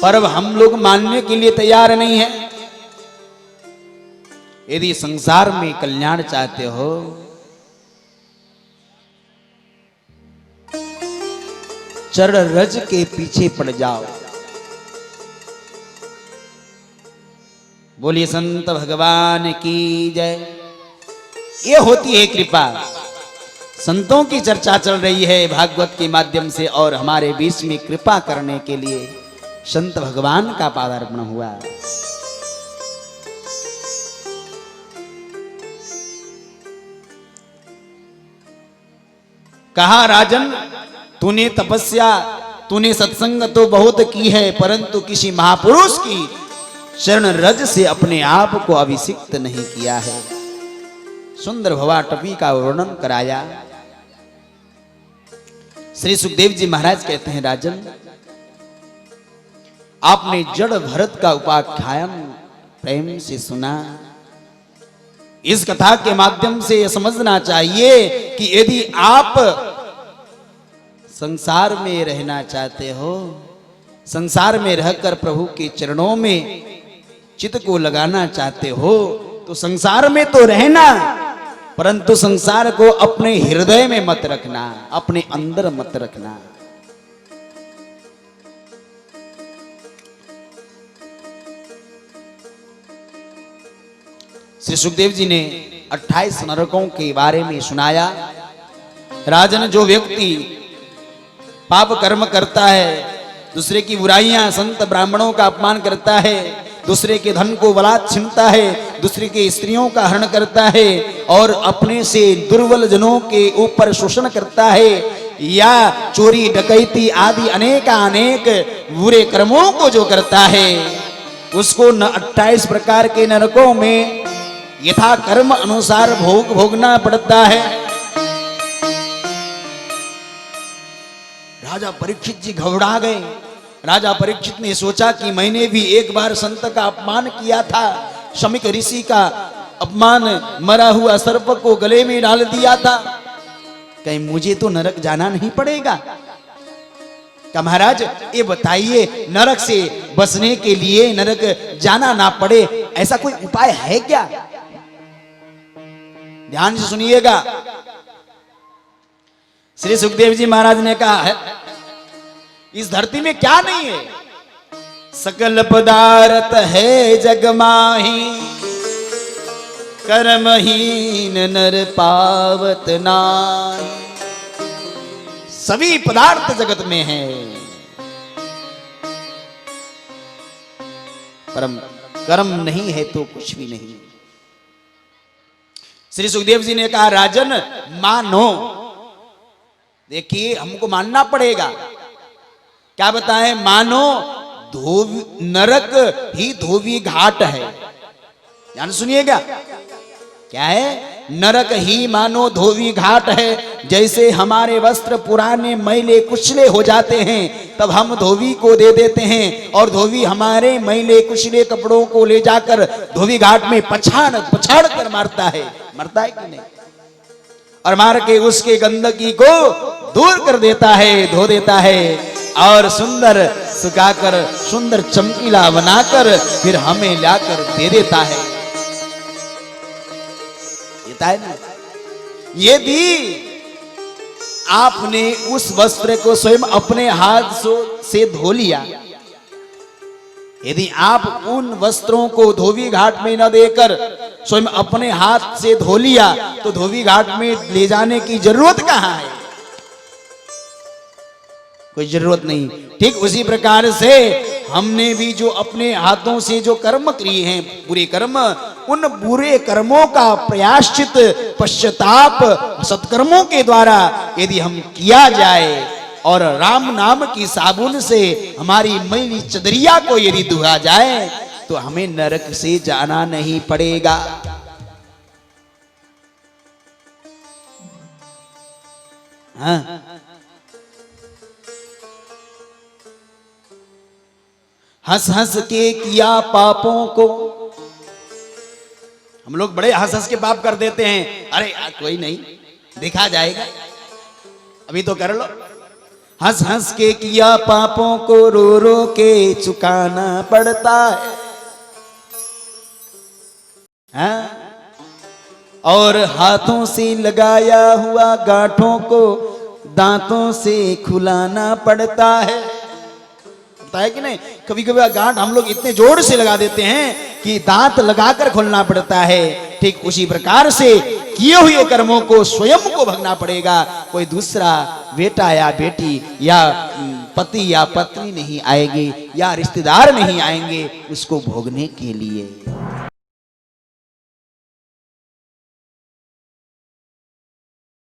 पर अब हम लोग मानने के लिए तैयार नहीं है। यदि संसार में कल्याण चाहते हो चरण रज के पीछे पड़ जाओ। बोलिए संत भगवान की जय। ये होती है कृपा। संतों की चर्चा चल रही है भागवत के माध्यम से और हमारे बीच में कृपा करने के लिए संत भगवान का पादार्पण हुआ। कहा राजन तूने तपस्या तूने सत्संग तो बहुत की है परंतु किसी महापुरुष की चरण रज से अपने आप को अभिषिक्त नहीं किया है। सुंदर भवा टपी का वर्णन कराया। श्री सुखदेव जी महाराज कहते हैं राजन आपने जड़ भरत का उपाख्यान प्रेम से सुना। इस कथा के माध्यम से यह समझना चाहिए कि यदि आप संसार में रहना चाहते हो संसार में रहकर प्रभु के चरणों में चित्त को लगाना चाहते हो तो संसार में तो रहना परंतु संसार को अपने हृदय में मत रखना अपने अंदर मत रखना। श्री सुखदेव जी ने 28 नरकों के बारे में सुनाया। राजन जो व्यक्ति पाप कर्म करता है दूसरे की बुराइयां संत ब्राह्मणों का अपमान करता है दूसरे के धन को बलात् छीनता है दूसरे के स्त्रियों का हरण करता है और अपने से दुर्बल जनों के ऊपर शोषण करता है या चोरी डकैती आदि अनेक बुरे कर्मों को जो करता है उसको 28 प्रकार के नरकों में यथा कर्म अनुसार भोग भोगना पड़ता है। राजा परीक्षित जी घबरा गए। राजा परीक्षित ने सोचा कि मैंने भी एक बार संत का अपमान किया था शमिक ऋषि का अपमान मरा हुआ सर्प को गले में डाल दिया था कहीं मुझे तो नरक जाना नहीं पड़ेगा। क्या महाराज ये बताइए नरक से बचने के लिए नरक जाना ना पड़े ऐसा कोई उपाय है क्या? ध्यान से सुनिएगा। श्री सुखदेव जी महाराज ने कहा है इस धरती में क्या नहीं है सकल पदार्थ है जग माही कर्महीन नर पावत नाहि। सभी पदार्थ जगत में है परम कर्म नहीं है तो कुछ भी नहीं। श्री सुखदेव जी ने कहा राजन मानो। देखिए हमको मानना पड़ेगा। क्या बताएं मानो नरक ही धोबी घाट है। ध्यान सुनिएगा क्या है नरक ही मानो धोबी घाट है। जैसे हमारे वस्त्र पुराने मैले कुचले हो जाते हैं तब हम धोबी को दे देते हैं और धोबी हमारे मैले कुचले कपड़ों को ले जाकर धोबी घाट में पछाड़ कर मारता है। मरता है कि नहीं और मार के उसके गंदगी को दूर कर देता है धो देता है और सुंदर सुखाकर सुंदर चमकीला बनाकर फिर हमें लाकर दे देता है। यदि आपने उस वस्त्र को स्वयं अपने हाथ से धो लिया यदि आप उन वस्त्रों को धोबी घाट में न देकर स्वयं अपने हाथ से धो लिया तो धोबी घाट में ले जाने की जरूरत कहां है? कोई जरूरत नहीं। ठीक उसी प्रकार से हमने भी जो अपने हाथों से जो कर्म किए हैं बुरे कर्म उन बुरे कर्मों का प्रायश्चित पश्चाताप सत्कर्मों के द्वारा यदि हम किया जाए और राम नाम की साबुन से हमारी मैली चदरिया को यदि धुआ जाए तो हमें नरक से जाना नहीं पड़ेगा। हाँ हंस हंस के किया पापों को हम लोग बड़े हंस हंस के पाप कर देते हैं, अरे यार कोई नहीं, देखा जाएगा, अभी तो कर लो। हंस हंस के किया पापों को रो रो के चुकाना पड़ता है, हाँ? और हाथों से लगाया हुआ गांठों को दांतों से खुलाना पड़ता है, पता है कि नहीं? कभी कभी गांठ हम लोग इतने जोर से लगा देते हैं कि दांत लगाकर खोलना पड़ता है। ठीक उसी प्रकार से किए हुए कर्मों को स्वयं को भोगना पड़ेगा, कोई दूसरा बेटा या बेटी या पति या पत्नी नहीं आएंगे या रिश्तेदार नहीं आएंगे उसको भोगने के लिए।